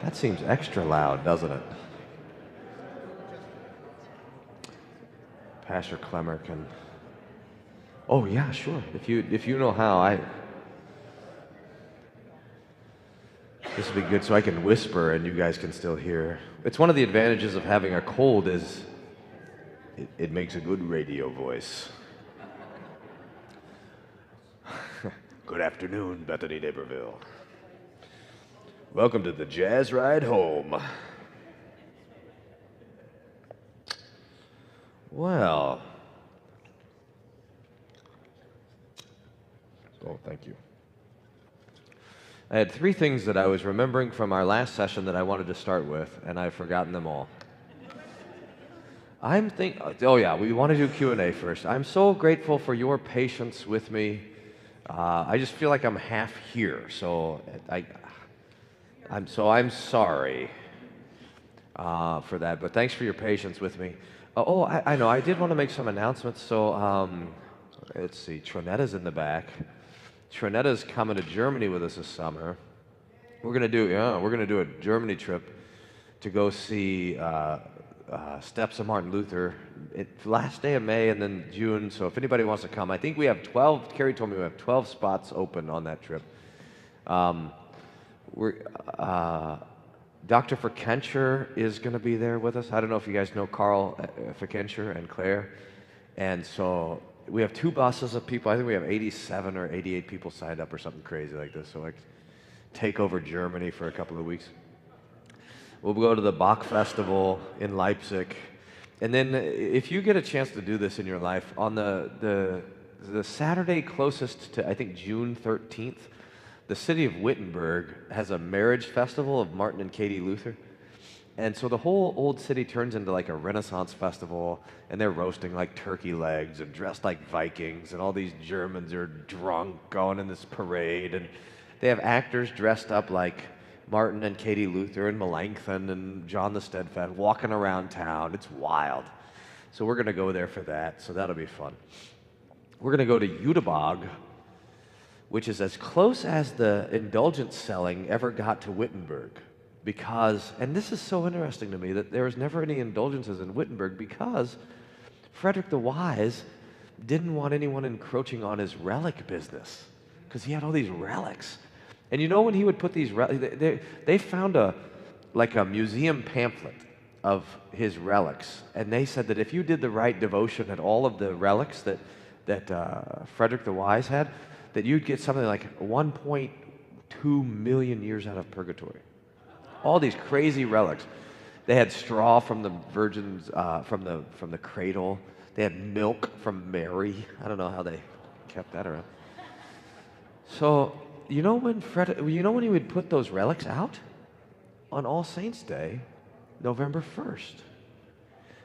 That seems extra loud, doesn't it? Pastor Clemmer can... Oh, yeah, sure. If you know how, this would be good so I can whisper and you guys can still hear. It's one of the advantages of having a cold is it makes a good radio voice. Good afternoon, Bethany Naperville. Welcome to the Jazz Ride Home. Well, oh, thank you. I had three things that I was remembering from our last session that I wanted to start with, and I've forgotten them all. Oh yeah, we want to do Q&A first. I'm so grateful for your patience with me. I just feel like I'm half here, so I'm sorry for that, but thanks for your patience with me. I know, I did want to make some announcements, so let's see, Tronetta's in the back. Tronetta's coming to Germany with us this summer. We're gonna do a Germany trip to go see Steps of Martin Luther. Last day of May and then June. So if anybody wants to come, I think we have 12. Carrie told me we have 12 spots open on that trip. Dr. Verkencher is going to be there with us. I don't know if you guys know Carl Verkencher and Claire. And so we have two buses of people. I think we have 87 or 88 people signed up or something crazy like this. So like take over Germany for a couple of weeks. We'll go to the Bach Festival in Leipzig. And then if you get a chance to do this in your life, on the Saturday closest to, I think, June 13th, the city of Wittenberg has a marriage festival of Martin and Katie Luther. And so the whole old city turns into like a Renaissance festival, and they're roasting like turkey legs and dressed like Vikings, and all these Germans are drunk going in this parade, and they have actors dressed up like Martin and Katie Luther and Melanchthon and John the Steadfast walking around town. It's wild. So we're going to go there for that, so that'll be fun. We're going to go to Jüterbog, which is as close as the indulgence selling ever got to Wittenberg. Because, and this is so interesting to me, that there was never any indulgences in Wittenberg because Frederick the Wise didn't want anyone encroaching on his relic business, because he had all these relics. And you know, when he would put these they found a museum pamphlet of his relics, and they said that if you did the right devotion at all of the relics that Frederick the Wise had, that you'd get something like 1.2 million years out of purgatory. All these crazy relics. They had straw from the virgins, from the cradle. They had milk from Mary. I don't know how they kept that around. So you know when he would put those relics out? On All Saints' Day, November 1st.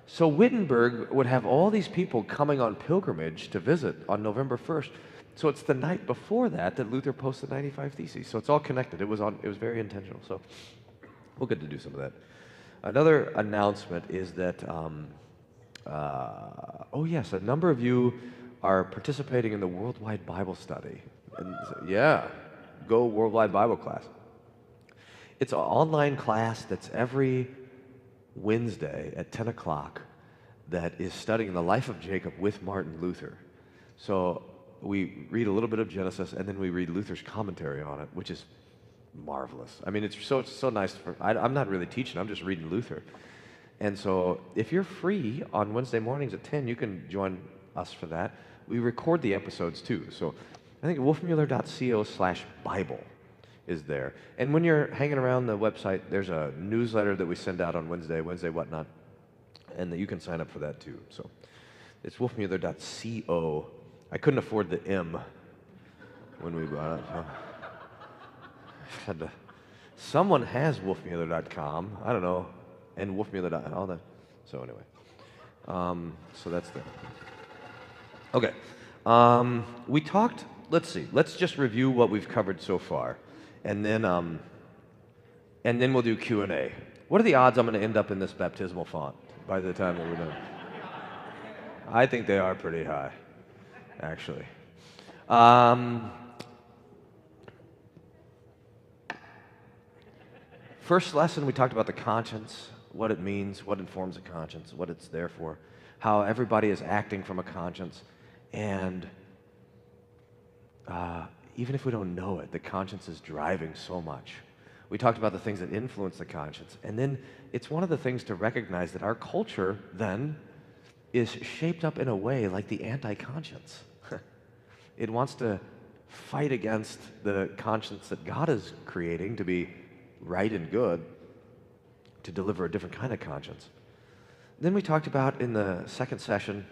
So Wittenberg would have all these people coming on pilgrimage to visit on November 1st. So it's the night before that Luther posted 95 Theses. So it's all connected. It was very intentional. So we'll get to do some of that. Another announcement is that, a number of you are participating in the Worldwide Bible Study. And yeah, go Worldwide Bible Class. It's an online class that's every Wednesday at 10 o'clock that is studying the life of Jacob with Martin Luther. So we read a little bit of Genesis, and then we read Luther's commentary on it, which is marvelous. I mean, it's so nice. I'm not really teaching, I'm just reading Luther. And so if you're free on Wednesday mornings at 10, you can join us for that. We record the episodes too. So I think wolfmueller.co/Bible is there. And when you're hanging around the website, there's a newsletter that we send out on Wednesday whatnot, and that you can sign up for that too. So it's wolfmueller.co. I couldn't afford the M when we bought it. So someone has wolfmueller.com. I don't know. And wolfmueller. All that. So anyway. So that's there. Okay. We talked, let's see. Let's just review what we've covered so far. And then we'll do Q&A. What are the odds I'm going to end up in this baptismal font by the time that we're done? I think they are pretty high, actually. First lesson, we talked about the conscience, what it means, what informs a conscience, what it's there for, how everybody is acting from a conscience, and even if we don't know it, the conscience is driving so much. We talked about the things that influence the conscience, and then it's one of the things to recognize that our culture then is shaped up in a way like the anti-conscience. It wants to fight against the conscience that God is creating to be right and good, to deliver a different kind of conscience. Then we talked about in the second session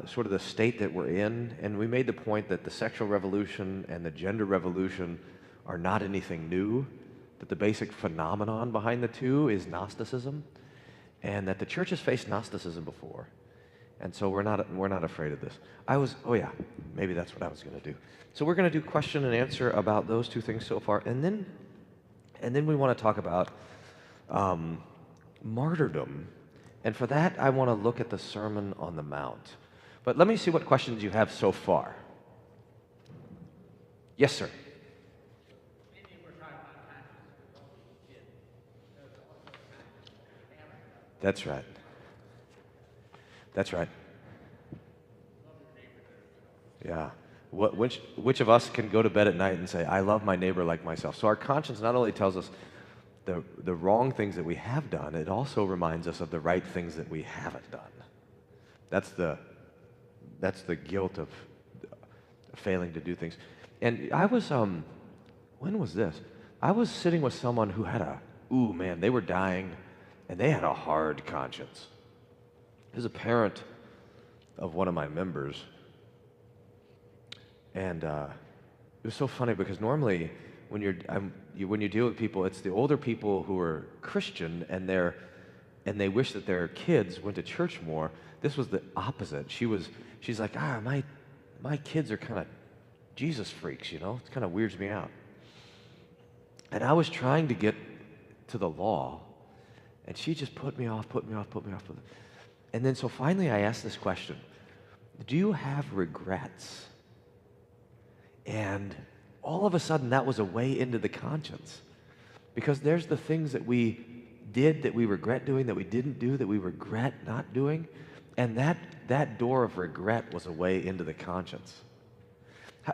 sort of the state that we're in, and we made the point that the sexual revolution and the gender revolution are not anything new, that the basic phenomenon behind the two is Gnosticism, and that the church has faced Gnosticism before. And so we're not afraid of this. Maybe that's what I was going to do. So we're going to do question and answer about those two things so far, and then we want to talk about martyrdom. And for that, I want to look at the Sermon on the Mount. But let me see what questions you have so far. Yes, sir. That's right. That's right. Yeah. Which of us can go to bed at night and say, I love my neighbor like myself? So our conscience not only tells us the wrong things that we have done, it also reminds us of the right things that we haven't done. That's the guilt of failing to do things. And I was, when was this? I was sitting with someone who had they were dying, and they had a hard conscience. It was a parent of one of my members. And it was so funny because normally when you deal with people, it's the older people who are Christian and they wish that their kids went to church more. This was the opposite. She's like, my kids are kind of Jesus freaks, It kind of weirds me out. And I was trying to get to the law, and she just put me off. And then so finally I asked this question: do you have regrets? And all of a sudden that was a way into the conscience. Because there's the things that we did that we regret doing, that we didn't do, that we regret not doing. And that door of regret was a way into the conscience.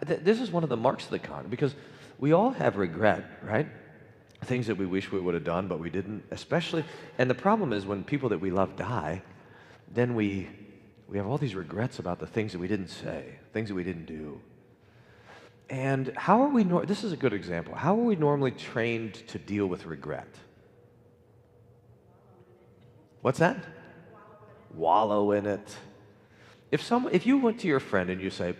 This is one of the marks of the conscience, because we all have regret, right? Things that we wish we would have done, but we didn't, especially. And the problem is when people that we love die, then we have all these regrets about the things that we didn't say, things that we didn't do. And how are we, this is a good example, how are we normally trained to deal with regret? What's that? Wallow in it. If you went to your friend and you say,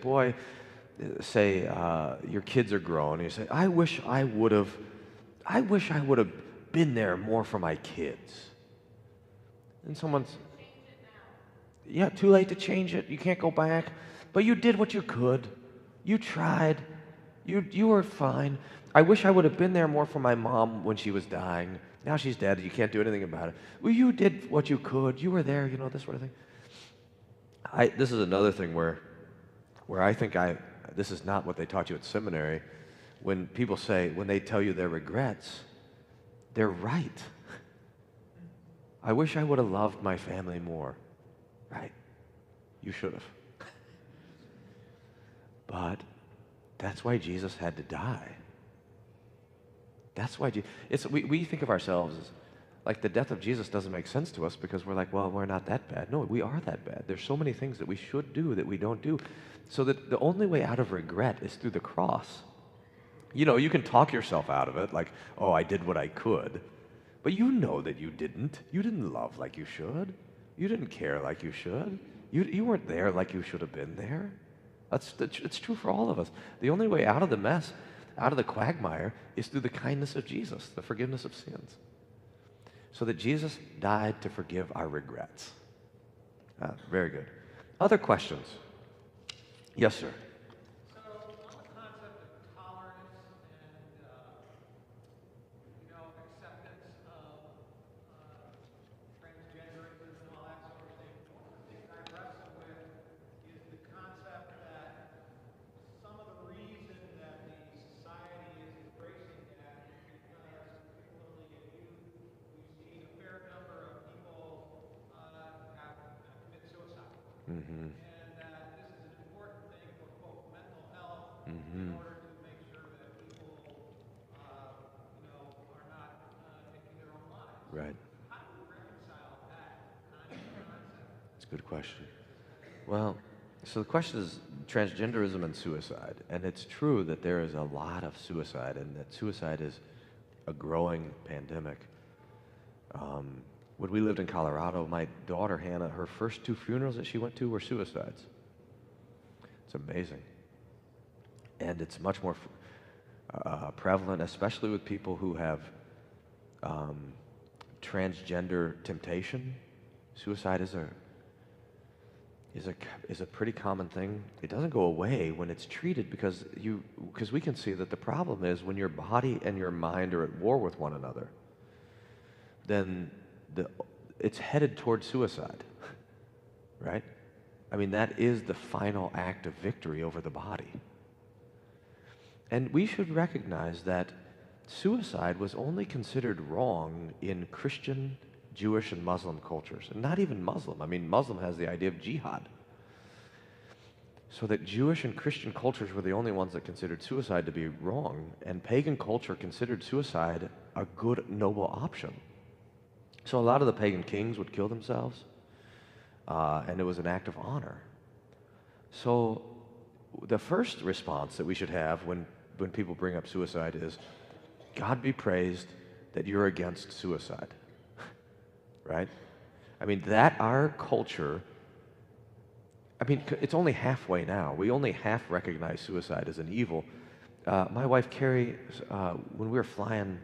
your kids are grown, and you say, I wish I would have been there more for my kids. And someone's, yeah, too late to change it. You can't go back. But you did what you could. You tried. You were fine. I wish I would have been there more for my mom when she was dying. Now she's dead. You can't do anything about it. Well, you did what you could. You were there, this sort of thing. This is another thing where I think this is not what they taught you at seminary. When people when they tell you their regrets, they're right. I wish I would have loved my family more. Right. You should have. But that's why Jesus had to die. That's why we think of ourselves as like the death of Jesus doesn't make sense to us because we're like, well, we're not that bad. No, we are that bad. There's so many things that we should do that we don't do. So that the only way out of regret is through the cross. You can talk yourself out of it, like, oh, I did what I could. But you know that you didn't. You didn't love like you should. You didn't care like you should. You weren't there like you should have been there. It's true for all of us. The only way out of the mess, out of the quagmire, is through the kindness of Jesus, the forgiveness of sins. So that Jesus died to forgive our regrets. Very good. Other questions? Yes, sir. So on the concept of tolerance and acceptance of transgenderism and all that sort of thing, one of the things I wrestle with is the concept that some of the reason that the society is embracing that is because people Mm-hmm. and that this is an important thing for quote mental health in Mm-hmm. order to make sure that people, are not taking their own lives. Right. How do we reconcile that kind of concept? That's a good question. Well, so the question is transgenderism and suicide. And it's true that there is a lot of suicide and that suicide is a growing pandemic. When we lived in Colorado, my daughter Hannah, her first 2 funerals that she went to were suicides. It's amazing. And it's much more prevalent, especially with people who have transgender temptation. Suicide is a pretty common thing. It doesn't go away when it's treated because we can see that the problem is when your body and your mind are at war with one another, then it's headed toward suicide, right? I mean, that is the final act of victory over the body. And we should recognize that suicide was only considered wrong in Christian, Jewish, and Muslim cultures, and not even Muslim. I mean, Muslim has the idea of jihad. So that Jewish and Christian cultures were the only ones that considered suicide to be wrong, and pagan culture considered suicide a good, noble option. So a lot of the pagan kings would kill themselves, and it was an act of honor. So the first response that we should have when people bring up suicide is, God be praised that you're against suicide, right? I mean, that our culture, it's only halfway now. We only half recognize suicide as an evil. My wife, Carrie, when we were flying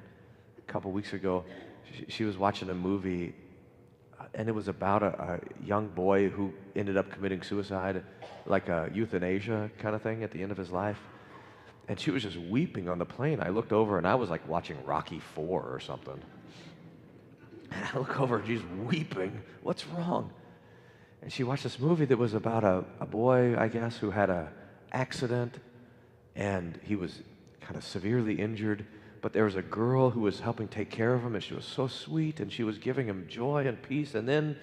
a couple weeks ago, she was watching a movie, and it was about a young boy who ended up committing suicide, like a euthanasia kind of thing at the end of his life. And she was just weeping on the plane. I looked over, and I was like watching Rocky IV or something. And I look over, and she's weeping. What's wrong? And she watched this movie that was about a boy, I guess, who had an accident, and he was kind of severely injured. But there was a girl who was helping take care of him, and she was so sweet, and she was giving him joy and peace. And then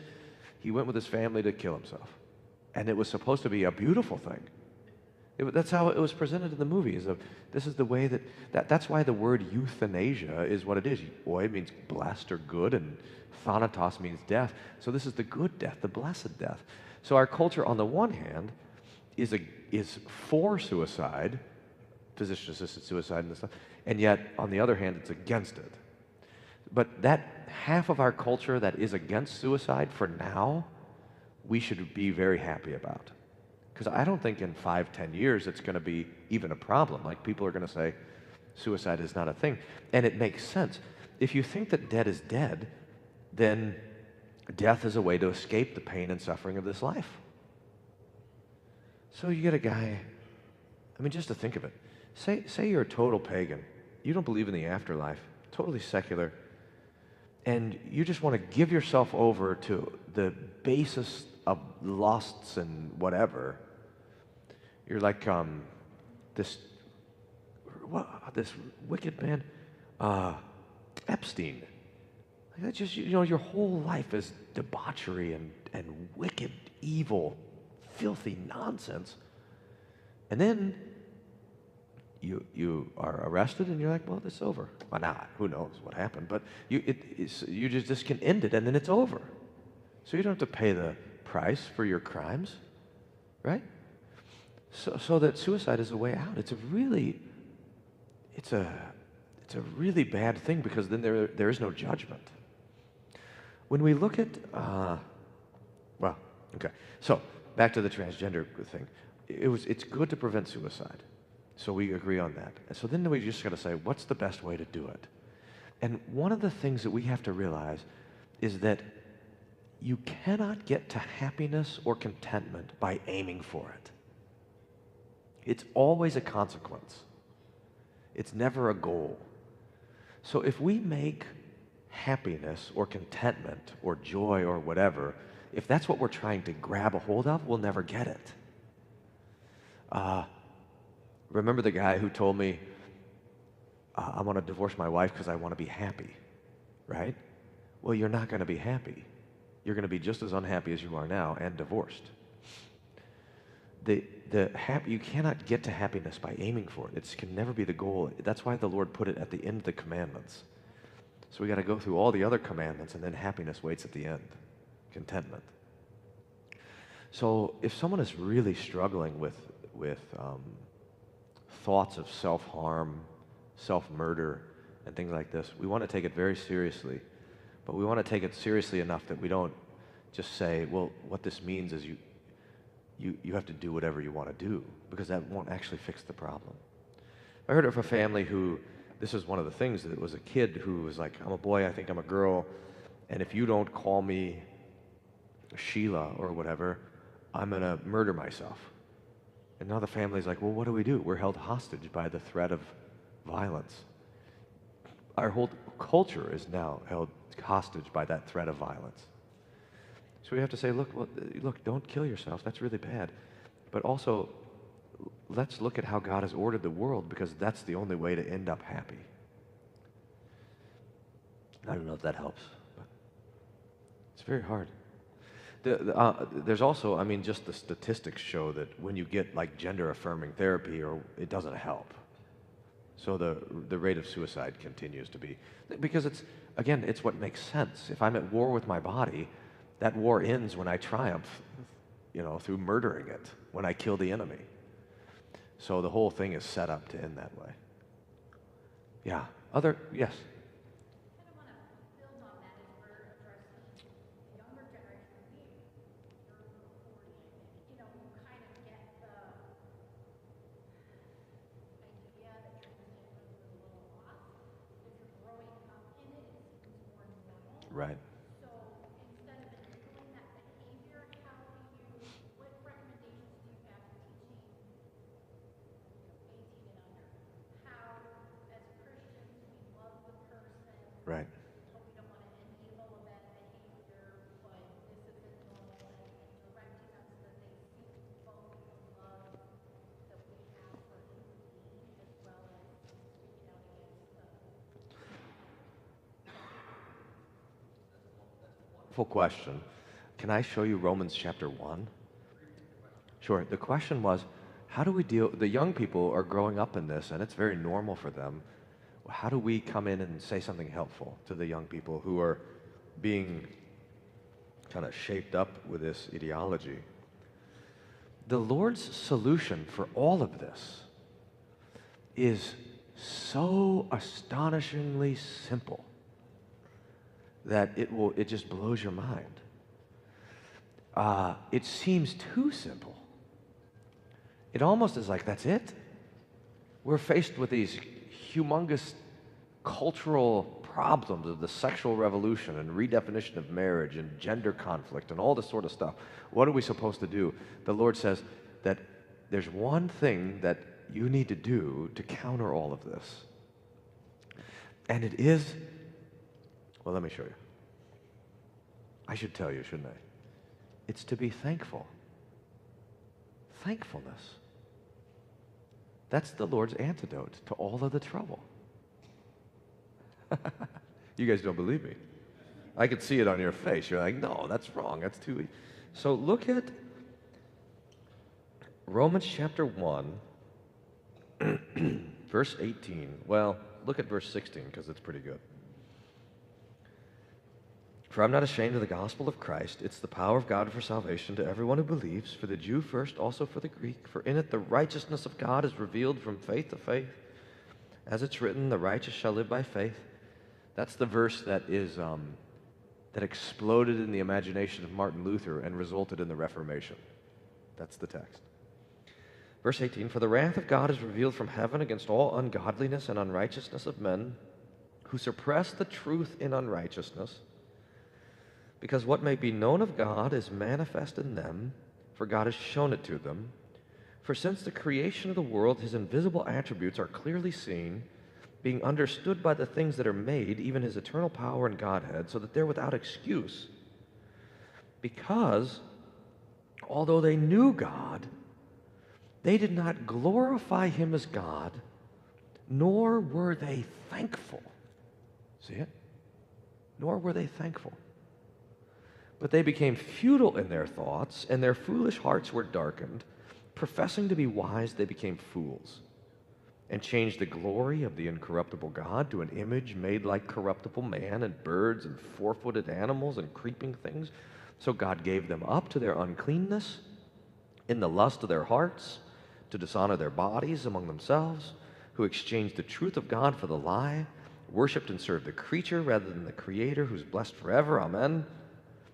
he went with his family to kill himself. And it was supposed to be a beautiful thing. That's how it was presented in the movie. This is the way that's why the word euthanasia is what it is. Boy means blessed or good, and thanatos means death. So this is the good death, the blessed death. So our culture, on the one hand, is for suicide, physician-assisted suicide and stuff, and yet, on the other hand, it's against it. But that half of our culture that is against suicide, for now, we should be very happy about. Because I don't think in 5-10 years it's going to be even a problem. Like, people are going to say suicide is not a thing. And it makes sense. If you think that dead is dead, then death is a way to escape the pain and suffering of this life. So you get a guy, just to think of it. Say you're a total pagan. You don't believe in the afterlife, totally secular, and you just want to give yourself over to the basest of lusts and whatever. You're like this wicked man, Epstein. Like, that's just, your whole life is debauchery and wicked, evil, filthy nonsense. And then you are arrested, and you're like, well, it's over. Well, now, who knows what happened, but you just can end it, and then it's over. So you don't have to pay the price for your crimes, right? So that suicide is a way out. It's a really bad thing, because then there is no judgment. When we look at, so back to the transgender thing. It's good to prevent suicide. So we agree on that. And so then we just got to say, what's the best way to do it? And one of the things that we have to realize is that you cannot get to happiness or contentment by aiming for it. It's always a consequence. It's never a goal. So if we make happiness or contentment or joy or whatever, if that's what we're trying to grab a hold of, we'll never get it. Remember the guy who told me, I want to divorce my wife because I want to be happy, right? Well, you're not going to be happy. You're going to be just as unhappy as you are now and divorced. You cannot get to happiness by aiming for it. It can never be the goal. That's why the Lord put it at the end of the commandments. So we got to go through all the other commandments, and then happiness waits at the end. Contentment. So if someone is really struggling with thoughts of self-harm, self-murder, and things like this, we want to take it very seriously. But we want to take it seriously enough that we don't just say, well, what this means is you have to do whatever you want to do, because that won't actually fix the problem. I heard of a family who, this is one of the things, that it was a kid who was like, I'm a boy, I think I'm a girl, and if you don't call me Sheila or whatever, I'm going to murder myself. And now the family's like, well, what do? We're held hostage by the threat of violence. Our whole culture is now held hostage by that threat of violence. So we have to say, look, don't kill yourself. That's really bad. But also, let's look at how God has ordered the world, because that's the only way to end up happy. I don't know if that helps, but it's very hard. There's also, I mean, just the statistics show that when you get like gender-affirming therapy, it doesn't help. So the rate of suicide continues to be, because it's what makes sense. If I'm at war with my body, that war ends when I triumph, through murdering it, when I kill the enemy. So the whole thing is set up to end that way. Yeah. Yes. Right. So instead of enabling that behavior, what recommendations do you have for teaching 18 and under? How, as Christians, we love the person, Right. but we don't want to enable a bad behavior, but this isn't normal, and directing them so that they see both the love that we have for human beings as well as speaking out against the Full question. Can I show you Romans chapter 1? Sure. The question was, how do we deal, the young people are growing up in this, and it's very normal for them. How do we come in and say something helpful to the young people who are being kind of shaped up with this ideology? The Lord's solution for all of this is so astonishingly simple that it just blows your mind. It seems too simple. It almost is like, that's it? We're faced with these humongous cultural problems of the sexual revolution and redefinition of marriage and gender conflict and all this sort of stuff. What are we supposed to do? The Lord says that there's one thing that you need to do to counter all of this. And it is, well, let me show you. I should tell you, shouldn't I? It's to be thankful. Thankfulness. That's the Lord's antidote to all of the trouble. You guys don't believe me. I could see it on your face. You're like, no, that's wrong. That's too easy. So look at Romans chapter 1, verse 18. Well, look at verse 16, because it's pretty good. For I'm not ashamed of the gospel of Christ. It's the power of God for salvation to everyone who believes, for the Jew first, also for the Greek. For in it the righteousness of God is revealed from faith to faith. As it's written, the righteous shall live by faith. That's the verse that exploded in the imagination of Martin Luther and resulted in the Reformation. That's the text. Verse 18, for the wrath of God is revealed from heaven against all ungodliness and unrighteousness of men who suppress the truth in unrighteousness, because what may be known of God is manifest in them, for God has shown it to them. For since the creation of the world, his invisible attributes are clearly seen, being understood by the things that are made, even his eternal power and Godhead, so that they're without excuse. Because, although they knew God, they did not glorify him as God, nor were they thankful. See it? Nor were they thankful. But they became futile in their thoughts, and their foolish hearts were darkened. Professing to be wise, they became fools and changed the glory of the incorruptible God to an image made like corruptible man and birds and four-footed animals and creeping things. So God gave them up to their uncleanness in the lust of their hearts to dishonor their bodies among themselves, who exchanged the truth of God for the lie, worshipped and served the creature rather than the Creator, who's blessed forever. Amen.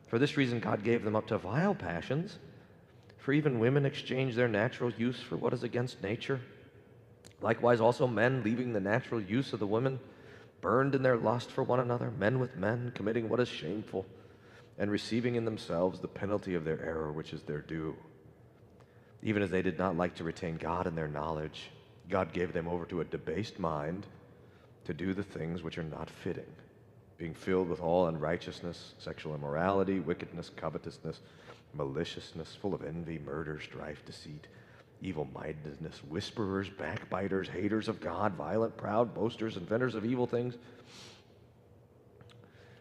For this reason, God gave them up to vile passions. For even women exchange their natural use for what is against nature. Likewise, also men, leaving the natural use of the women, burned in their lust for one another, men with men, committing what is shameful, and receiving in themselves the penalty of their error, which is their due. Even as they did not like to retain God in their knowledge, God gave them over to a debased mind to do the things which are not fitting, being filled with all unrighteousness, sexual immorality, wickedness, covetousness, maliciousness, full of envy, murder, strife, deceit, evil-mindedness, whisperers, backbiters, haters of God, violent, proud, boasters, inventors of evil things.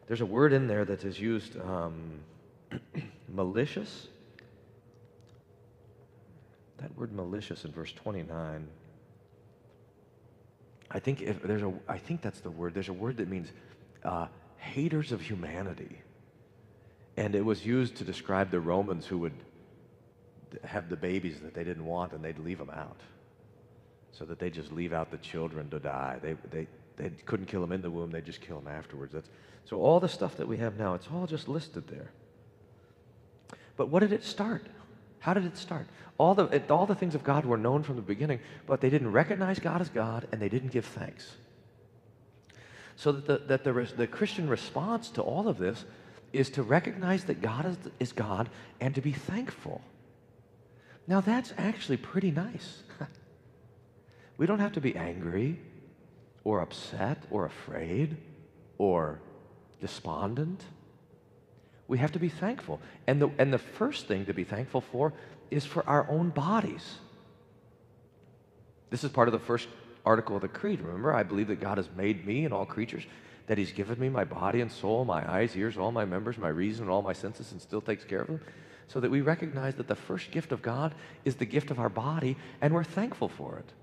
There's a word in there that is used, malicious. That word malicious in verse 29. I think that's the word. There's a word that means haters of humanity. And it was used to describe the Romans who would have the babies that they didn't want, and they'd leave them out, so that they just leave out the children to die. They couldn't kill them in the womb; they just kill them afterwards. So all the stuff that we have now, it's all just listed there. But what did it start? How did it start? All the things of God were known from the beginning, but they didn't recognize God as God, and they didn't give thanks. So that the Christian response to all of this is to recognize that God is God and to be thankful. Now that's actually pretty nice. We don't have to be angry or upset or afraid or despondent. We have to be thankful. And the first thing to be thankful for is for our own bodies. This is part of the first article of the Creed. Remember, I believe that God has made me and all creatures, that He's given me my body and soul, my eyes, ears, all my members, my reason, and all my senses, and still takes care of them. So that we recognize that the first gift of God is the gift of our body, and we're thankful for it.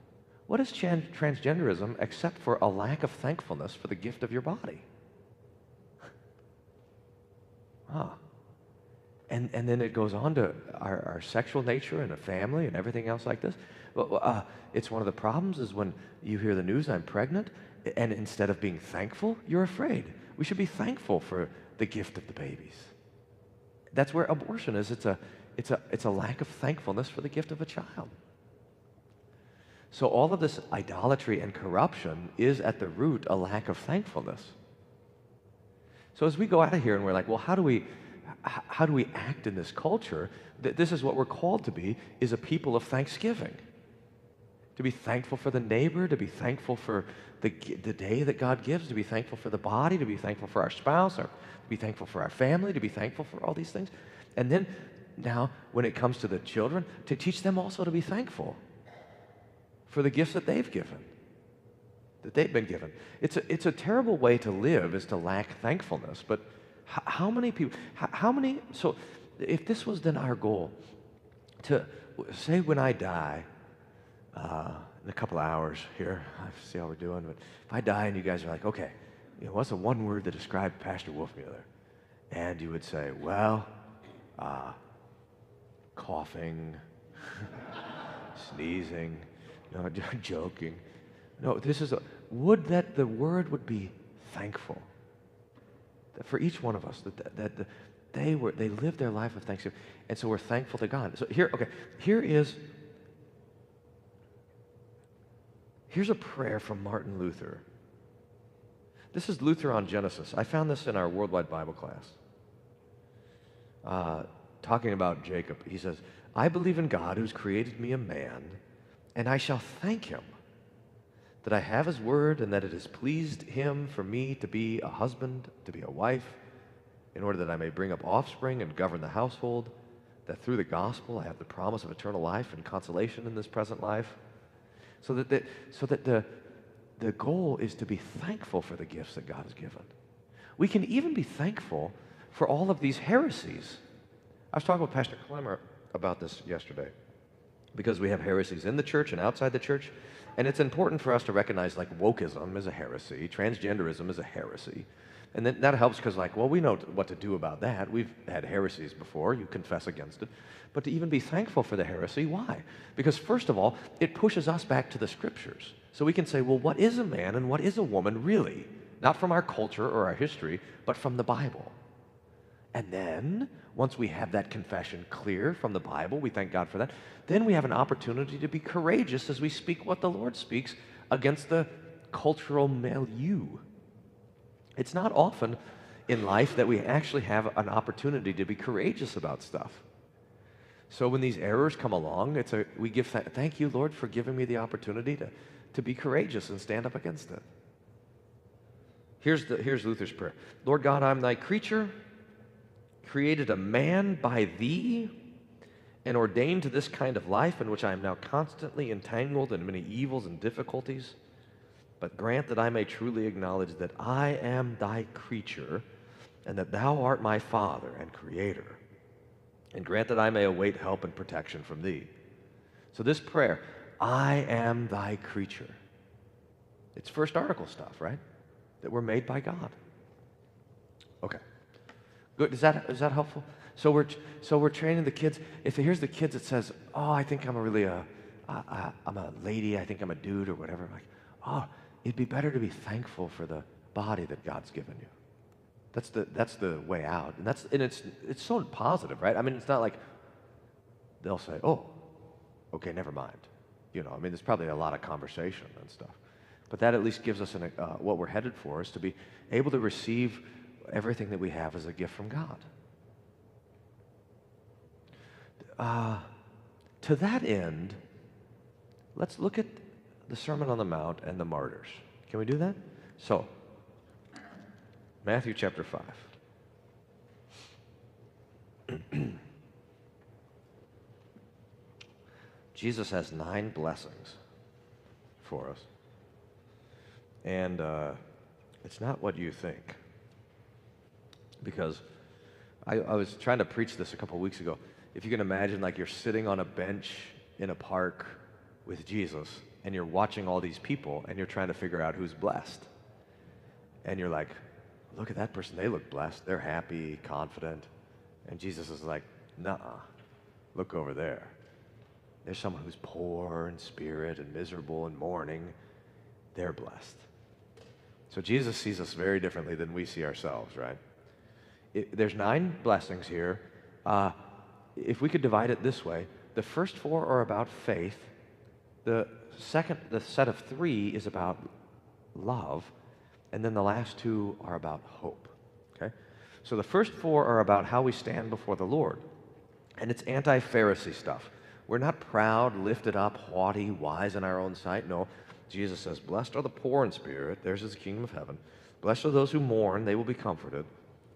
What is transgenderism except for a lack of thankfulness for the gift of your body? And then it goes on to our sexual nature and a family and everything else like this. It's one of the problems is when you hear the news, I'm pregnant, and instead of being thankful, you're afraid. We should be thankful for the gift of the babies. That's where abortion is. It's a lack of thankfulness for the gift of a child. So all of this idolatry and corruption is at the root a lack of thankfulness. So as we go out of here and we're like, well, how do we act in this culture? This is what we're called to be, is a people of thanksgiving. To be thankful for the neighbor, to be thankful for the day that God gives, to be thankful for the body, to be thankful for our spouse, to be thankful for our family, to be thankful for all these things. And then now, when it comes to the children, to teach them also to be thankful for the gifts that they've given, that they've been given. It's a terrible way to live, is to lack thankfulness. But how many people, so if this was then our goal, to say when I die, in a couple of hours here, I see how we're doing, but if I die and you guys are like, okay, what's the one word that described Pastor Wolfmueller? And you would say, well, coughing, sneezing, joking. No, would that the word would be thankful. That for each one of us, that they lived their life of thanksgiving. And so we're thankful to God. So here's a prayer from Martin Luther. This is Luther on Genesis. I found this in our worldwide Bible class. Talking about Jacob, he says, I believe in God who's created me a man, and I shall thank him that I have his word and that it has pleased him for me to be a husband, to be a wife, in order that I may bring up offspring and govern the household, that through the gospel I have the promise of eternal life and consolation in this present life. So that the goal is to be thankful for the gifts that God has given. We can even be thankful for all of these heresies. I was talking with Pastor Clemmer about this yesterday. because we have heresies in the church and outside the church. And it's important for us to recognize like wokeism is a heresy, transgenderism is a heresy. And then that helps because like, well, we know what to do about that. We've had heresies before, you confess against it. But to even be thankful for the heresy, why? Because first of all, it pushes us back to the scriptures. So we can say, well, what is a man and what is a woman really? Not from our culture or our history, but from the Bible. And then, once we have that confession clear from the Bible, we thank God for that, then we have an opportunity to be courageous as we speak what the Lord speaks against the cultural milieu. It's not often in life that we actually have an opportunity to be courageous about stuff. So when these errors come along, we give thank you, Lord, for giving me the opportunity to be courageous and stand up against it. Here's Luther's prayer. Lord God, I'm thy creature, created a man by thee, and ordained to this kind of life in which I am now constantly entangled in many evils and difficulties. But grant that I may truly acknowledge that I am thy creature, and that thou art my Father and Creator. And grant that I may await help and protection from thee. So this prayer, I am thy creature. It's first article stuff, right? That we're made by God. Okay. Good. Is that helpful? So we're training the kids. Here's the kids that says, oh, I think I'm I'm a lady, I think I'm a dude or whatever. I'm like, oh, it'd be better to be thankful for the body that God's given you. That's the way out. And it's so positive, right? I mean, it's not like they'll say, oh, okay, never mind. You know, I mean, there's probably a lot of conversation and stuff. But that at least gives us what we're headed for, is to be able to receive everything that we have as a gift from God. To that end, let's look at the Sermon on the Mount and the martyrs. Can we do that? So, Matthew chapter 5. Jesus has 9 blessings for us. And it's not what you think. Because I was trying to preach this a couple weeks ago. If you can imagine, like, you're sitting on a bench in a park with Jesus, and you're watching all these people, and you're trying to figure out who's blessed. And you're like, look at that person, they look blessed, they're happy, confident. And Jesus is like, nuh-uh, look over there. There's someone who's poor in spirit and miserable and mourning. They're blessed. So Jesus sees us very differently than we see ourselves, right? There's 9 blessings here. If we could divide it this way, the first 4 are about faith. The set of 3 is about love. And then the last 2 are about hope, okay? So the first 4 are about how we stand before the Lord. And it's anti-Pharisee stuff. We're not proud, lifted up, haughty, wise in our own sight. No, Jesus says, blessed are the poor in spirit, theirs is the kingdom of heaven. Blessed are those who mourn, they will be comforted.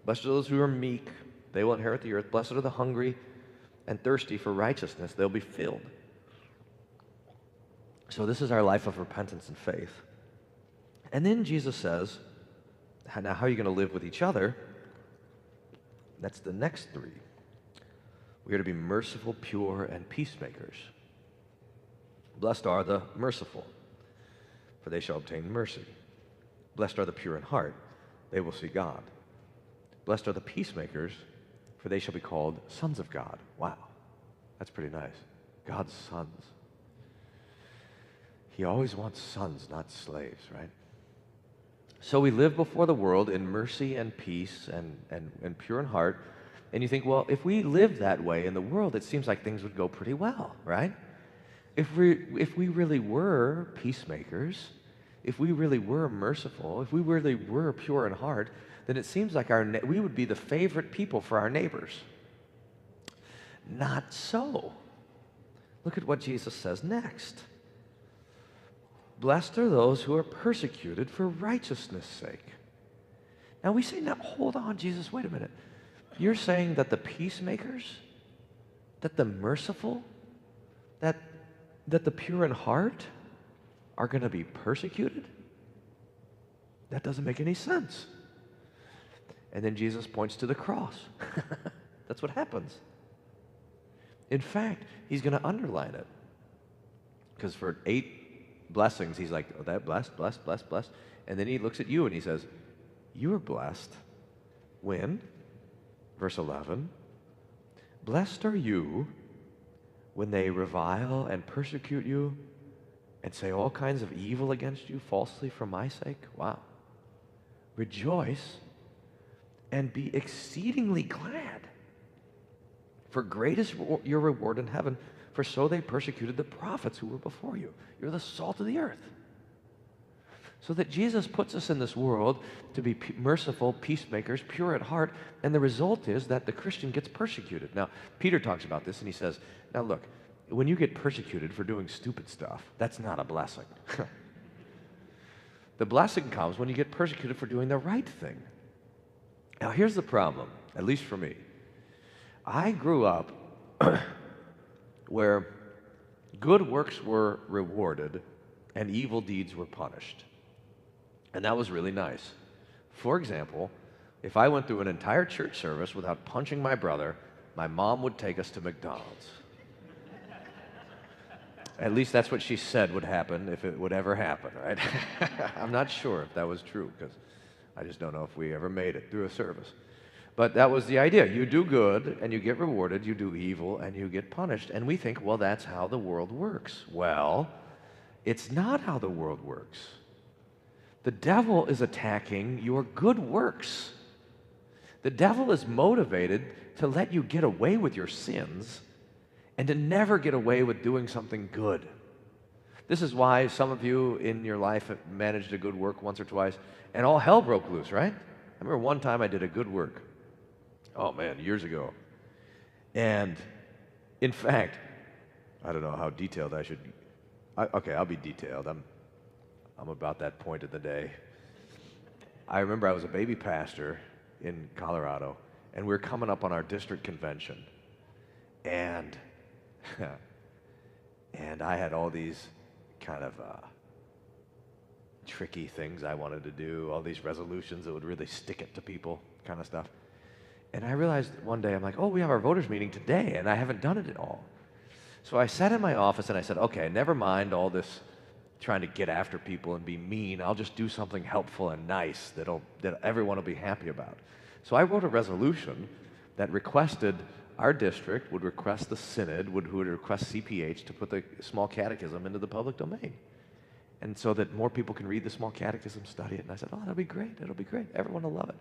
Blessed are those who are meek, they will inherit the earth. Blessed are the hungry and thirsty for righteousness, they'll be filled. So this is our life of repentance and faith. And then Jesus says, now how are you going to live with each other? That's the next 3. We are to be merciful, pure, and peacemakers. Blessed are the merciful, for they shall obtain mercy. Blessed are the pure in heart, they will see God. Blessed are the peacemakers, for they shall be called sons of God. Wow, that's pretty nice. God's sons. He always wants sons, not slaves, right? So we live before the world in mercy and peace and pure in heart. And you think, well, if we live that way in the world, it seems like things would go pretty well, right? If we really were peacemakers, if we really were merciful, if we really were pure in heart, then it seems like we would be the favorite people for our neighbors. Not so. Look at what Jesus says next. Blessed are those who are persecuted for righteousness' sake. Now we say, now hold on, Jesus, wait a minute. You're saying that the peacemakers, that the merciful, that the pure in heart are going to be persecuted? That doesn't make any sense. And then Jesus points to the cross. That's what happens. In fact, he's going to underline it. Because for 8 blessings, he's like, oh, that blessed, blessed, blessed, blessed. And then he looks at you and he says, you are blessed when, verse 11, blessed are you when they revile and persecute you and say all kinds of evil against you falsely for my sake. Wow. Rejoice and be exceedingly glad, for great is your reward in heaven, for so they persecuted the prophets who were before you. You're the salt of the earth. So that Jesus puts us in this world to be merciful, peacemakers, pure at heart, and the result is that the Christian gets persecuted. Now, Peter talks about this, and he says, now look, when you get persecuted for doing stupid stuff, that's not a blessing. The blessing comes when you get persecuted for doing the right thing. Now, here's the problem, at least for me. I grew up where good works were rewarded and evil deeds were punished. And that was really nice. For example, if I went through an entire church service without punching my brother, my mom would take us to McDonald's. At least that's what she said would happen, if it would ever happen, right? I'm not sure if that was true, because I just don't know if we ever made it through a service. But that was the idea. You do good, and you get rewarded. You do evil, and you get punished. And we think, well, that's how the world works. Well, it's not how the world works. The devil is attacking your good works. The devil is motivated to let you get away with your sins and to never get away with doing something good. This is why some of you in your life have managed a good work once or twice, and all hell broke loose, right? I remember one time I did a good work. Oh man, years ago. And in fact, I don't know how detailed I should. Okay, I'll be detailed. I'm about that point of the day. I remember I was a baby pastor in Colorado, and we were coming up on our district convention, and I had all these kind of tricky things I wanted to do, all these resolutions that would really stick it to people, kind of stuff. And I realized one day, I'm like, oh, we have our voters meeting today, and I haven't done it at all. So I sat in my office and I said, okay, never mind all this trying to get after people and be mean. I'll just do something helpful and nice that everyone will be happy about. So I wrote a resolution that requested our district would request the synod, who would request CPH to put the small catechism into the public domain. And so that more people can read the small catechism, study it. And I said, oh, that'll be great. It'll be great. Everyone will love it.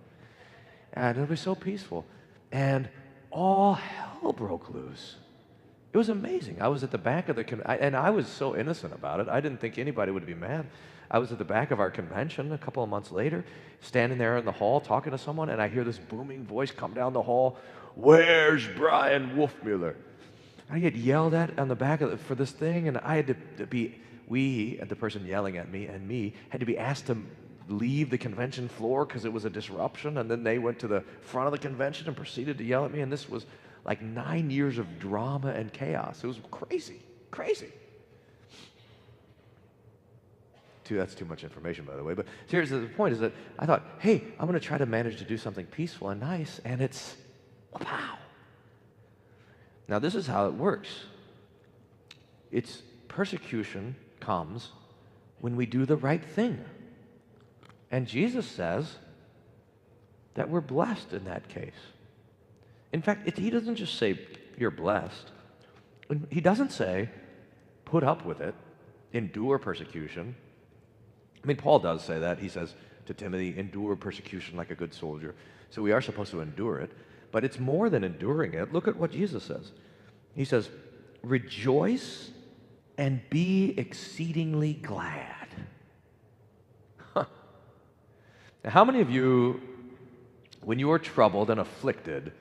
And it'll be so peaceful. And all hell broke loose. It was amazing. I was at the back of and I was so innocent about it. I didn't think anybody would be mad. I was at the back of our convention a couple of months later, standing there in the hall talking to someone, and I hear this booming voice come down the hall, "Where's Brian Wolfmueller?" I get yelled at on the back for this thing, and I had to be, the person yelling at me and me, had to be asked to leave the convention floor because it was a disruption, and then they went to the front of the convention and proceeded to yell at me, and this was like 9 years of drama and chaos. It was crazy, crazy. That's too much information, by the way, but here's the point, is that I thought, hey, I'm going to try to manage to do something peaceful and nice, and it's, wow. Now, this is how it works. It's persecution comes when we do the right thing. And Jesus says that we're blessed in that case. In fact, he doesn't just say, you're blessed. He doesn't say, put up with it, endure persecution. I mean, Paul does say that. He says to Timothy, endure persecution like a good soldier. So we are supposed to endure it. But it's more than enduring it. Look at what Jesus says. He says, rejoice and be exceedingly glad. Huh. Now, how many of you, when you are troubled and afflicted,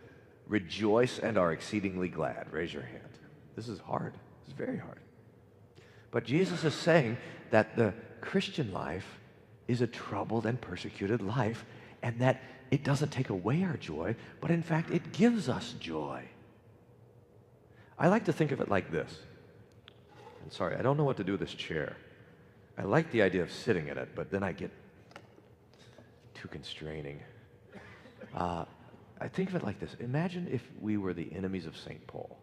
rejoice and are exceedingly glad? Raise your hand. This is hard. It's very hard. But Jesus is saying that the Christian life is a troubled and persecuted life, and that it doesn't take away our joy, but in fact, it gives us joy. I like to think of it like this. I'm sorry, I don't know what to do with this chair. I like the idea of sitting in it, but then I get too constraining. I think of it like this. Imagine if we were the enemies of St. Paul.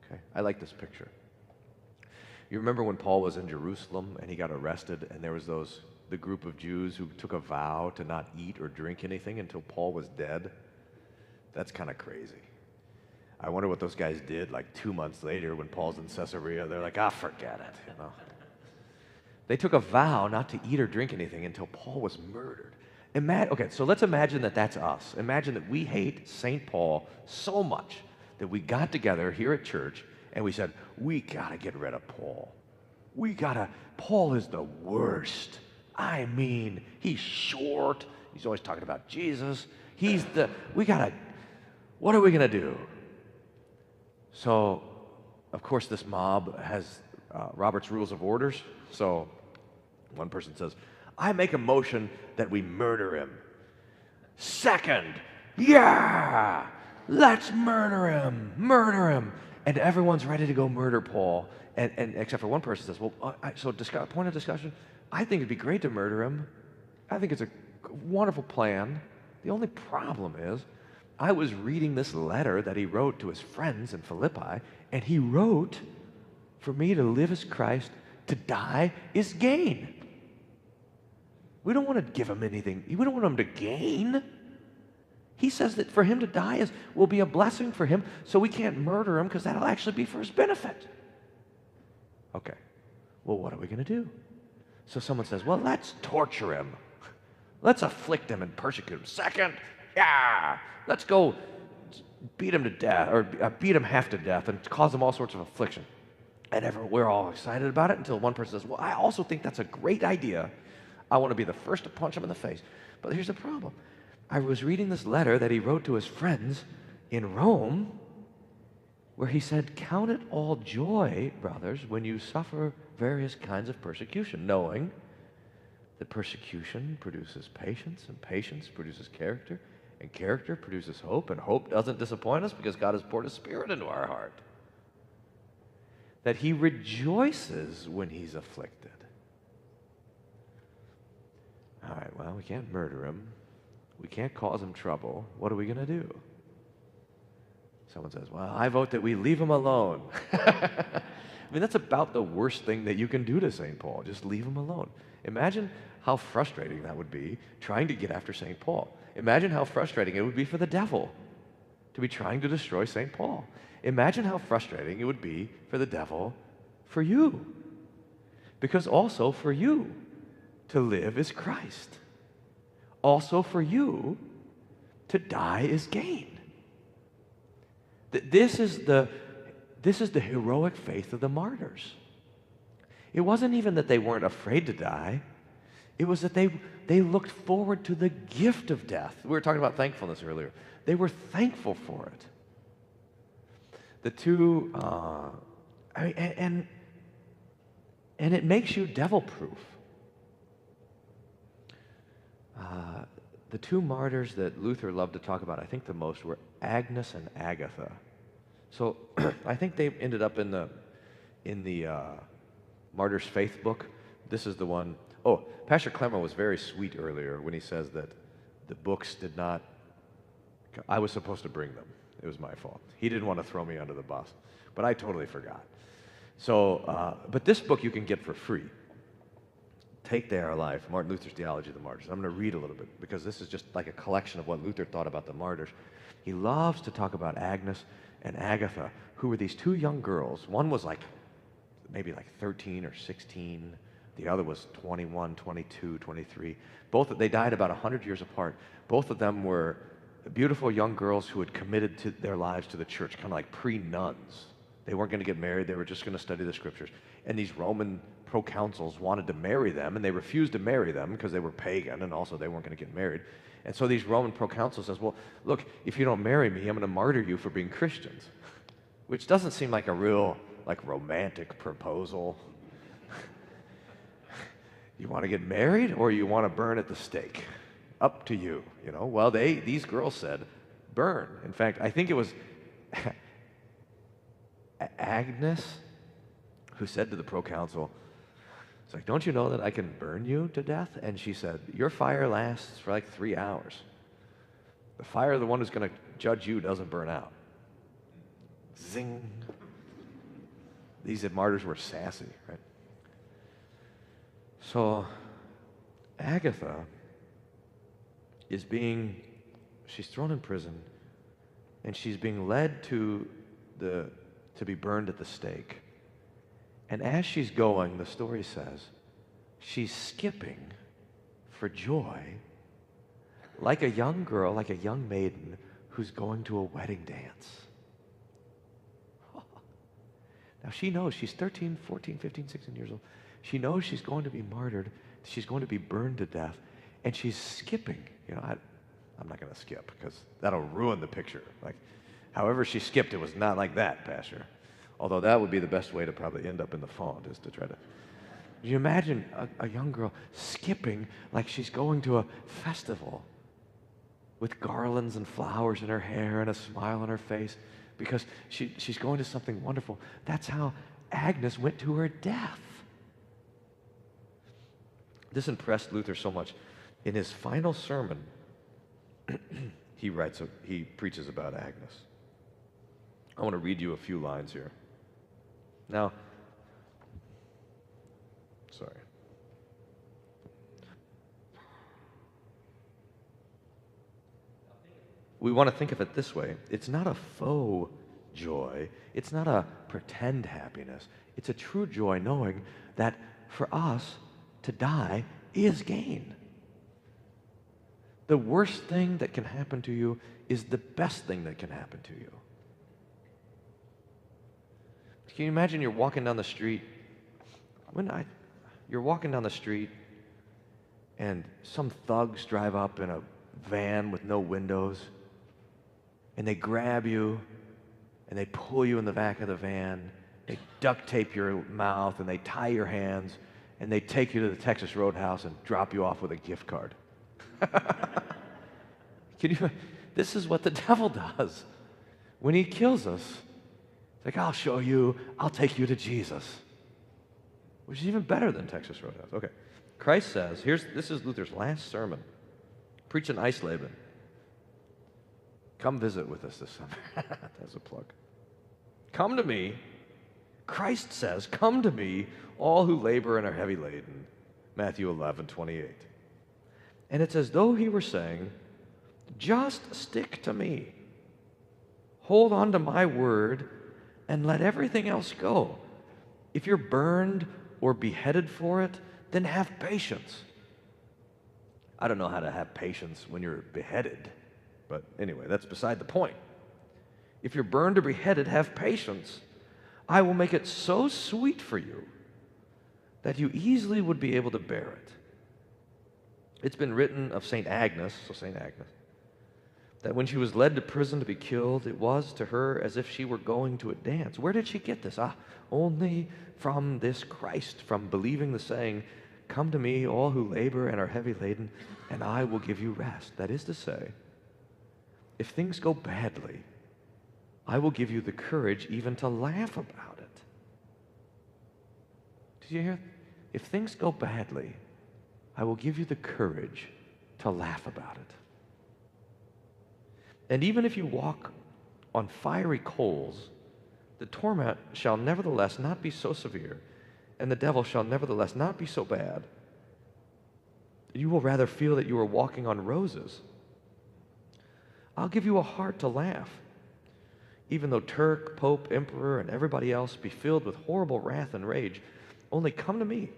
Okay, I like this picture. You remember when Paul was in Jerusalem and he got arrested, and there was the group of Jews who took a vow to not eat or drink anything until Paul was dead? That's kind of crazy. I wonder what those guys did like 2 months later when Paul's in Caesarea. They're like, forget it, They took a vow not to eat or drink anything until Paul was murdered. Okay, so let's imagine that that's us. Imagine that we hate St. Paul so much that we got together here at church and we said, we gotta get rid of Paul. Paul is the worst. I mean, he's short. He's always talking about Jesus. What are we gonna do? So, of course, this mob has Robert's Rules of Orders. So one person says, I make a motion that we murder him. Second, yeah, let's murder him. And everyone's ready to go murder Paul. And except for one person says, well, point of discussion, I think it'd be great to murder him. I think it's a wonderful plan. The only problem is, I was reading this letter that he wrote to his friends in Philippi, and he wrote, for me to live as Christ, to die is gain. We don't want to give him anything. We don't want him to gain. He says that for him to die will be a blessing for him, so we can't murder him because that'll actually be for his benefit. Okay, well, what are we going to do? So someone says, well, let's torture him. Let's afflict him and persecute him. Second, yeah, let's go beat him to death, or beat him half to death and cause him all sorts of affliction. And we're all excited about it until one person says, well, I also think that's a great idea. I want to be the first to punch him in the face. But here's the problem. I was reading this letter that he wrote to his friends in Rome where he said, count it all joy, brothers, when you suffer various kinds of persecution, knowing that persecution produces patience, and patience produces character, and character produces hope, and hope doesn't disappoint us because God has poured His Spirit into our heart. That He rejoices when He's afflicted. All right, well, we can't murder him. We can't cause him trouble. What are we going to do? Someone says, well, I vote that we leave him alone. I mean, that's about the worst thing that you can do to St. Paul. Just leave him alone. Imagine how frustrating that would be trying to get after St. Paul. Imagine how frustrating it would be for the devil to be trying to destroy St. Paul. Imagine how frustrating it would be for the devil for you. Because also for you to live is Christ. Also for you to die is gain. This is the heroic faith of the martyrs. It wasn't even that they weren't afraid to die. It was that they looked forward to the gift of death. We were talking about thankfulness earlier. They were thankful for it. The two, and it makes you devil-proof. The two martyrs that Luther loved to talk about, I think the most, were Agnes and Agatha. So I think they ended up in the Martyrs' Faith book. This is the one. Oh, Pastor Clemmer was very sweet earlier when he says that the books did not. I was supposed to bring them. It was my fault. He didn't want to throw me under the bus, but I totally forgot. So, but this book you can get for free. Take They Are Life, Martin Luther's Theology of the Martyrs. I'm going to read a little bit because this is just like a collection of what Luther thought about the martyrs. He loves to talk about Agnes and Agatha, who were these two young girls. One was maybe 13 or 16. The other was 21, 22, 23. They died about 100 years apart. Both of them were beautiful young girls who had committed their lives to the church, kind of like pre-nuns. They weren't going to get married. They were just going to study the scriptures. And these Roman proconsuls wanted to marry them, and they refused to marry them because they were pagan, and also they weren't going to get married. And so these Roman proconsuls says, well, look, if you don't marry me, I'm going to martyr you for being Christians, which doesn't seem like a real romantic proposal. You want to get married or you want to burn at the stake? Up to you, Well, these girls said, burn. In fact, I think it was Agnes who said to the proconsul, it's like, don't you know that I can burn you to death? And she said, your fire lasts for 3 hours. The fire of the one who's going to judge you doesn't burn out. Zing. these martyrs were sassy, right? So Agatha she's thrown in prison, and she's being led to be burned at the stake. And as she's going, the story says, she's skipping for joy like a young girl, like a young maiden who's going to a wedding dance. Now she knows she's 13, 14, 15, 16 years old. She knows she's going to be martyred. She's going to be burned to death. And she's skipping. I'm not going to skip because that'll ruin the picture. Like, however she skipped, it was not like that, Pastor. Although that would be the best way to probably end up in the font, is to try to... You imagine a young girl skipping like she's going to a festival with garlands and flowers in her hair and a smile on her face because she's going to something wonderful. That's how Agnes went to her death. This impressed Luther so much. In his final sermon, he preaches about Agnes. I want to read you a few lines here. Now, sorry. We want to think of it this way. It's not a faux joy. It's not a pretend happiness. It's a true joy knowing that for us to die is gain. The worst thing that can happen to you is the best thing that can happen to you. Can you imagine you're walking down the street? You're walking down the street and some thugs drive up in a van with no windows and they grab you and they pull you in the back of the van. They duct tape your mouth and they tie your hands and they take you to the Texas Roadhouse and drop you off with a gift card. This is what the devil does. When he kills us, it's like, I'll show you, I'll take you to Jesus. Which is even better than Texas Roadhouse. Okay. Christ says, this is Luther's last sermon. Preach in Eisleben. Come visit with us this summer. That's a plug. Come to me. Christ says, come to me, all who labor and are heavy laden. Matthew 11:28. And it's as though he were saying, just stick to me. Hold on to my word and let everything else go. If you're burned or beheaded for it, then have patience. I don't know how to have patience when you're beheaded, but anyway, that's beside the point. If you're burned or beheaded, have patience. I will make it so sweet for you that you easily would be able to bear it. It's been written of St. Agnes, that when she was led to prison to be killed, it was to her as if she were going to a dance. Where did she get this? Only from this Christ, from believing the saying, come to me, all who labor and are heavy laden, and I will give you rest. That is to say, if things go badly, I will give you the courage even to laugh about it. Did you hear? If things go badly, I will give you the courage to laugh about it. And even if you walk on fiery coals, the torment shall nevertheless not be so severe, and the devil shall nevertheless not be so bad. You will rather feel that you are walking on roses. I'll give you a heart to laugh, even though Turk, Pope, Emperor, and everybody else be filled with horrible wrath and rage. Only come to me.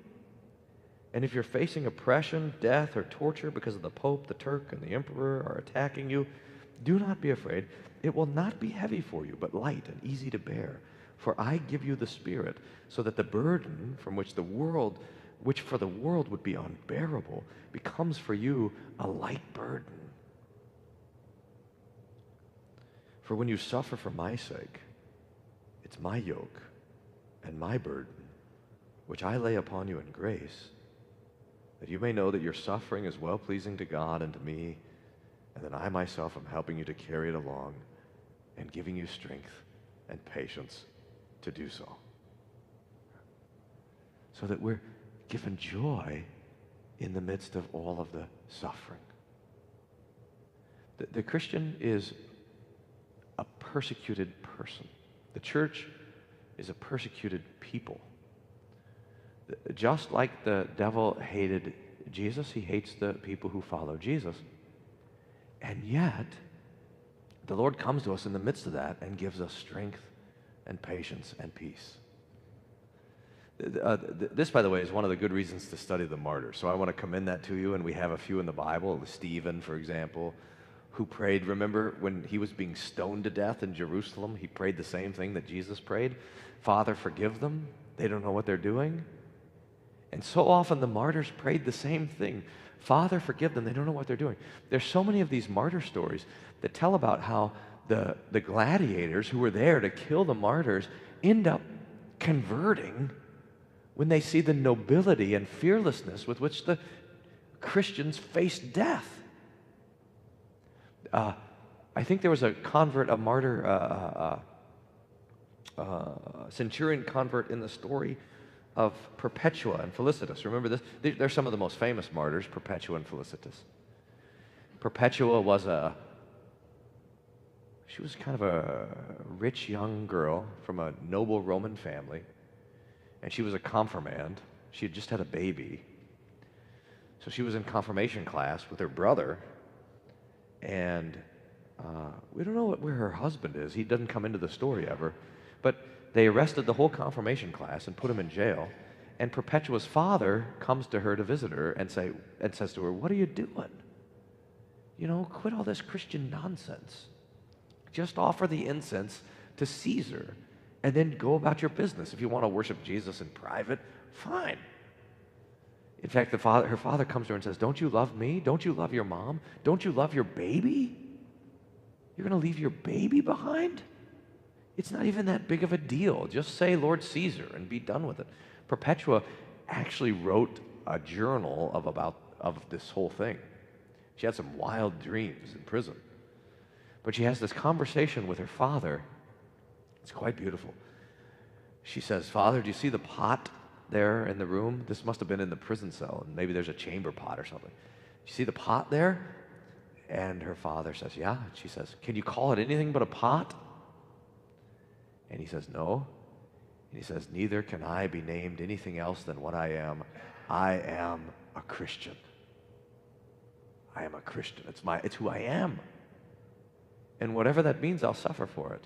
And if you're facing oppression, death, or torture because of the Pope, the Turk, and the Emperor are attacking you, do not be afraid. It will not be heavy for you, but light and easy to bear. For I give you the Spirit, so that the burden which for the world would be unbearable, becomes for you a light burden. For when you suffer for my sake, it's my yoke and my burden, which I lay upon you in grace, that you may know that your suffering is well-pleasing to God and to me, and that I myself am helping you to carry it along and giving you strength and patience to do so. So that we're given joy in the midst of all of the suffering. The Christian is a persecuted person. The church is a persecuted people. Just like the devil hated Jesus, he hates the people who follow Jesus. And yet, the Lord comes to us in the midst of that and gives us strength and patience and peace. This, by the way, is one of the good reasons to study the martyrs. So I want to commend that to you, and we have a few in the Bible. Stephen, for example, who prayed, remember when he was being stoned to death in Jerusalem, he prayed the same thing that Jesus prayed. Father, forgive them. They don't know what they're doing. And so often the martyrs prayed the same thing. Father, forgive them. They don't know what they're doing. There's so many of these martyr stories that tell about how the gladiators who were there to kill the martyrs end up converting when they see the nobility and fearlessness with which the Christians faced death. I think there was a convert, a martyr, centurion convert in the story of Perpetua and Felicitas. Remember this? They're some of the most famous martyrs, Perpetua and Felicitas. Perpetua was she was kind of a rich young girl from a noble Roman family, and she was a confirmand. She had just had a baby. So she was in confirmation class with her brother, and we don't know where her husband is. He doesn't come into the story ever. But they arrested the whole confirmation class and put him in jail. And Perpetua's father comes to her to visit her and says to her, "What are you doing? You know, quit all this Christian nonsense. Just offer the incense to Caesar and then go about your business. If you want to worship Jesus in private, fine." In fact, her father comes to her and says, "Don't you love me? Don't you love your mom? Don't you love your baby? You're going to leave your baby behind? It's not even that big of a deal. Just say Lord Caesar and be done with it." Perpetua actually wrote a journal of this whole thing. She had some wild dreams in prison. But she has this conversation with her father. It's quite beautiful. She says, "Father, do you see the pot there in the room? This must have been in the prison cell, and maybe there's a chamber pot or something. Do you see the pot there?" And her father says, "Yeah." And she says, "Can you call it anything but a pot?" And he says, "No." And he says, "Neither can I be named anything else than what I am. I am a Christian. I am a Christian. It's who I am. And whatever that means, I'll suffer for it."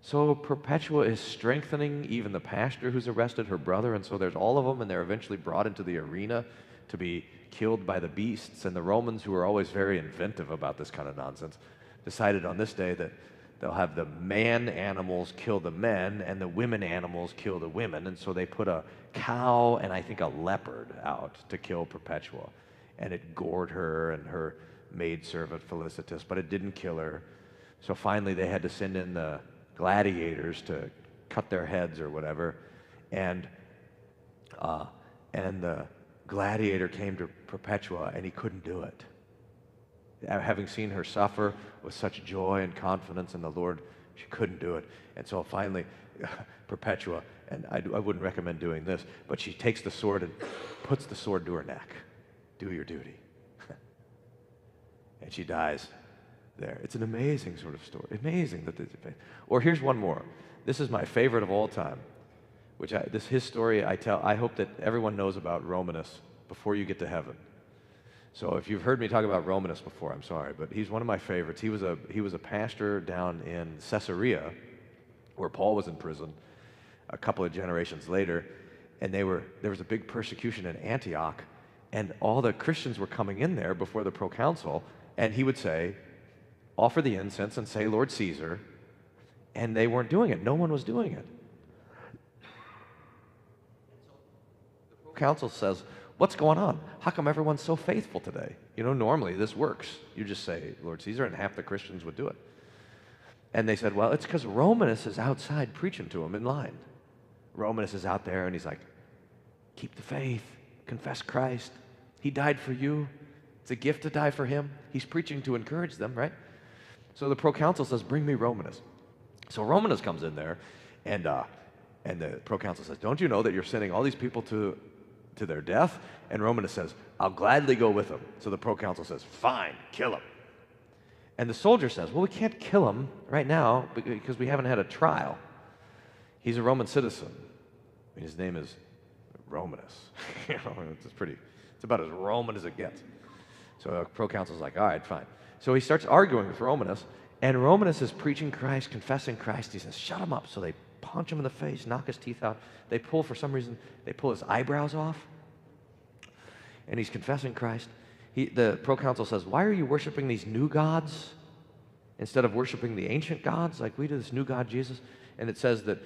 So Perpetua is strengthening even the pastor who's arrested her brother, and so there's all of them, and they're eventually brought into the arena to be killed by the beasts. And the Romans, who are always very inventive about this kind of nonsense, decided on this day that they'll have the man animals kill the men and the women animals kill the women. And so they put a cow and I think a leopard out to kill Perpetua. And it gored her and her maidservant Felicitas, but it didn't kill her. So finally they had to send in the gladiators to cut their heads or whatever. And the gladiator came to Perpetua and he couldn't do it. Having seen her suffer with such joy and confidence in the Lord, she couldn't do it. And so finally, Perpetua, and I wouldn't recommend doing this, but she takes the sword and puts the sword to her neck. Do your duty. And she dies there. It's an amazing sort of story. Amazing that this. Or here's one more. This is my favorite of all time, his story I tell. I hope that everyone knows about Romanus before you get to heaven. So if you've heard me talk about Romanus before, I'm sorry, but he's one of my favorites. He was a pastor down in Caesarea, where Paul was in prison, a couple of generations later, and there was a big persecution in Antioch, and all the Christians were coming in there before the proconsul, and he would say, offer the incense and say, Lord Caesar, and they weren't doing it. No one was doing it. The proconsul says, what's going on? How come everyone's so faithful today? You know, normally this works. You just say, Lord Caesar, and half the Christians would do it. And they said, well, it's because Romanus is outside preaching to them in line. Romanus is out there, and he's like, keep the faith, confess Christ. He died for you. It's a gift to die for him. He's preaching to encourage them, right? So the proconsul says, bring me Romanus. So Romanus comes in there, and the proconsul says, don't you know that you're sending all these people to their death? And Romanus says, I'll gladly go with them. So the proconsul says, fine, kill him. And the soldier says, well, we can't kill him right now because we haven't had a trial. He's a Roman citizen. I mean, his name is Romanus. You know, it's about as Roman as it gets. So the proconsul's like, all right, fine. So he starts arguing with Romanus, and Romanus is preaching Christ, confessing Christ. He says, shut him up. So they punch him in the face, knock his teeth out. For some reason, they pull his eyebrows off, and he's confessing Christ. The proconsul says, why are you worshiping these new gods instead of worshiping the ancient gods like we do, this new God, Jesus? And it says that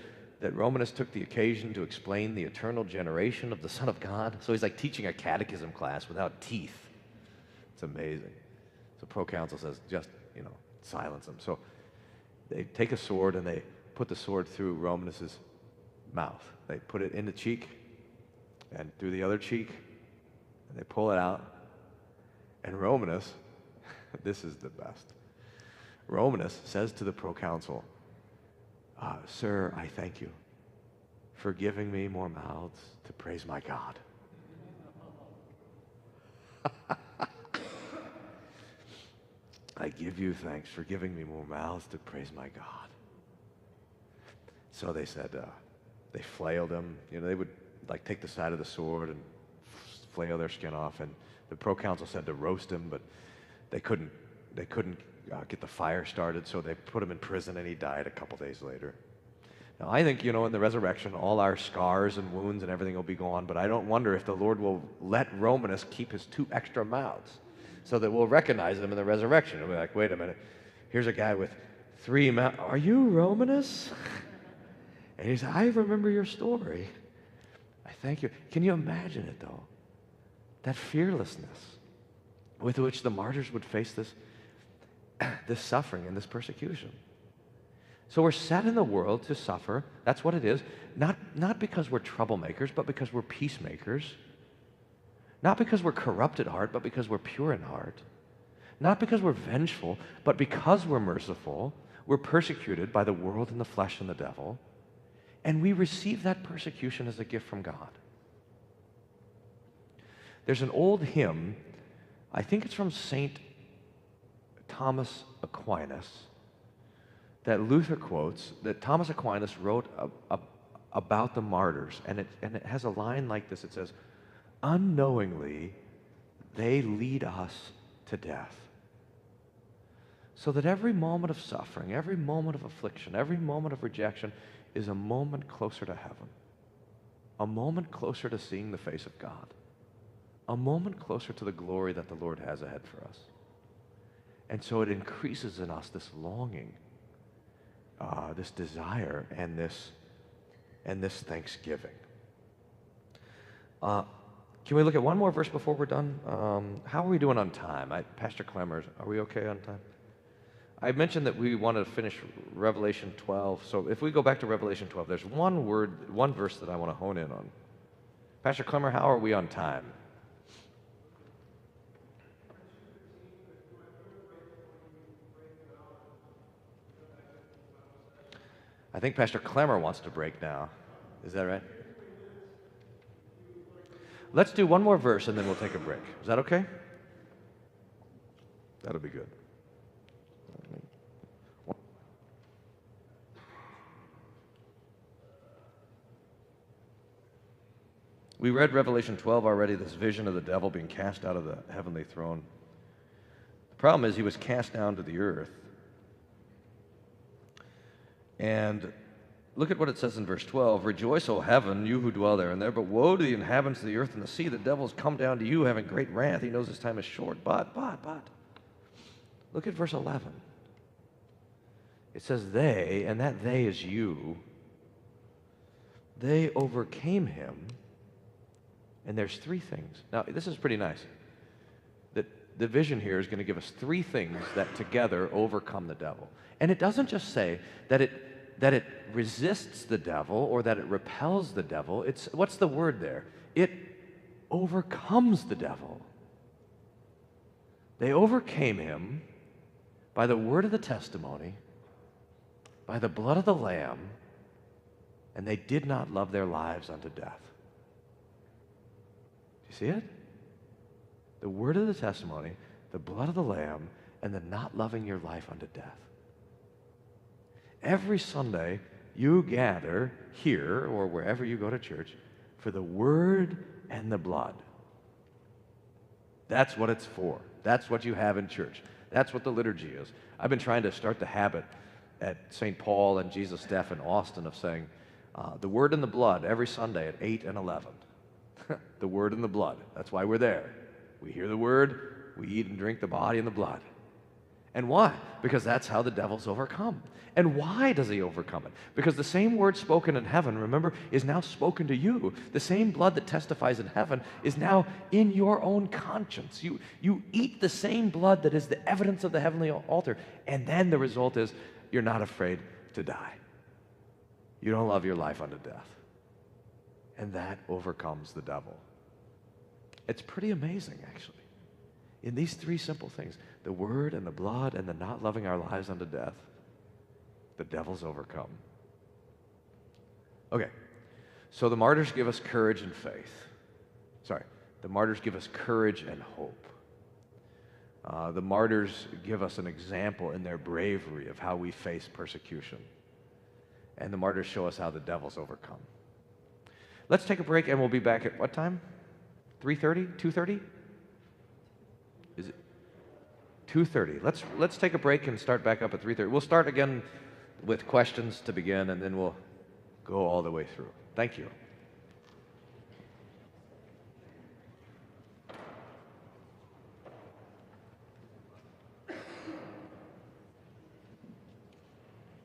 Romanus took the occasion to explain the eternal generation of the Son of God. So he's like teaching a catechism class without teeth. It's amazing. So proconsul says, just, silence him. So they take a sword and they put the sword through Romanus's mouth. They put it in the cheek and through the other cheek, and they pull it out. And Romanus, this is the best. Romanus says to the proconsul, sir, I thank you for giving me more mouths to praise my God. I give you thanks for giving me more mouths to praise my God. So they said, they flailed him. They would like take the side of the sword and flail their skin off. And the proconsul said to roast him, but they couldn't get the fire started, so they put him in prison, and he died a couple days later. Now, I think, in the resurrection, all our scars and wounds and everything will be gone, but I don't wonder if the Lord will let Romanus keep his 2 extra mouths so that we'll recognize him in the resurrection. We'll be like, wait a minute, here's a guy with 3 mouths. Are you Romanus? And he said, I remember your story. I thank you. Can you imagine it, though? That fearlessness with which the martyrs would face this suffering and this persecution. So we're set in the world to suffer. That's what it is. Not because we're troublemakers, but because we're peacemakers. Not because we're corrupt at heart, but because we're pure in heart. Not because we're vengeful, but because we're merciful. We're persecuted by the world and the flesh and the devil. And we receive that persecution as a gift from God. There's an old hymn, I think it's from St. Thomas Aquinas, that Luther quotes, that Thomas Aquinas wrote about the martyrs. And it has a line like this. It says, unknowingly, they lead us to death. So that every moment of suffering, every moment of affliction, every moment of rejection is a moment closer to heaven, a moment closer to seeing the face of God, a moment closer to the glory that the Lord has ahead for us. And so it increases in us this longing, this desire, and this thanksgiving. Can we look at one more verse before we're done? How are we doing on time? Pastor Clemmers, are we okay on time? I mentioned that we wanted to finish Revelation 12. So if we go back to Revelation 12, there's one verse that I want to hone in on. Pastor Clemmer, how are we on time? I think Pastor Clemmer wants to break now. Is that right? Let's do one more verse and then we'll take a break. Is that okay? That'll be good. We read Revelation 12 already, this vision of the devil being cast out of the heavenly throne. The problem is he was cast down to the earth. And look at what it says in verse 12. Rejoice, O heaven, you who dwell there and there, but woe to the inhabitants of the earth and the sea. The devil has come down to you having great wrath. He knows his time is short. But. Look at verse 11. It says they, and that they is you, they overcame him. And there's 3 things. Now, this is pretty nice. The vision here is going to give us 3 things that together overcome the devil. And it doesn't just say that it resists the devil or that it repels the devil. What's the word there? It overcomes the devil. They overcame him by the word of the testimony, by the blood of the Lamb, and they did not love their lives unto death. See it? The word of the testimony, the blood of the Lamb, and the not loving your life unto death. Every Sunday, You gather here or wherever you go to church for the word and the blood. That's what it's for. That's what you have in church. That's what the liturgy is. I've been trying to start the habit at St. Paul and Jesus Deaf in Austin of saying the word and the blood every Sunday at 8 and 11. The word and the blood. That's why we're there. We hear the word, we eat and drink the body and the blood. And why? Because that's how the devil's overcome. And why does he overcome it? Because the same word spoken in heaven, remember, is now spoken to you. The same blood that testifies in heaven is now in your own conscience. You eat the same blood that is the evidence of the heavenly altar. And then the result is you're not afraid to die. You don't love your life unto death. And that overcomes the devil. It's pretty amazing, actually. In these three simple things, the word and the blood and the not loving our lives unto death, the devil's overcome. Okay, so the martyrs give us courage and faith. Sorry, the martyrs give us courage and hope. The martyrs give us an example in their bravery of how we face persecution. And the martyrs show us how the devil's overcome. Let's take a break and we'll be back at what time? 3:30? 2:30? Is it 2:30? Let's take a break and start back up at 3:30. We'll start again with questions to begin, and then we'll go all the way through. Thank you.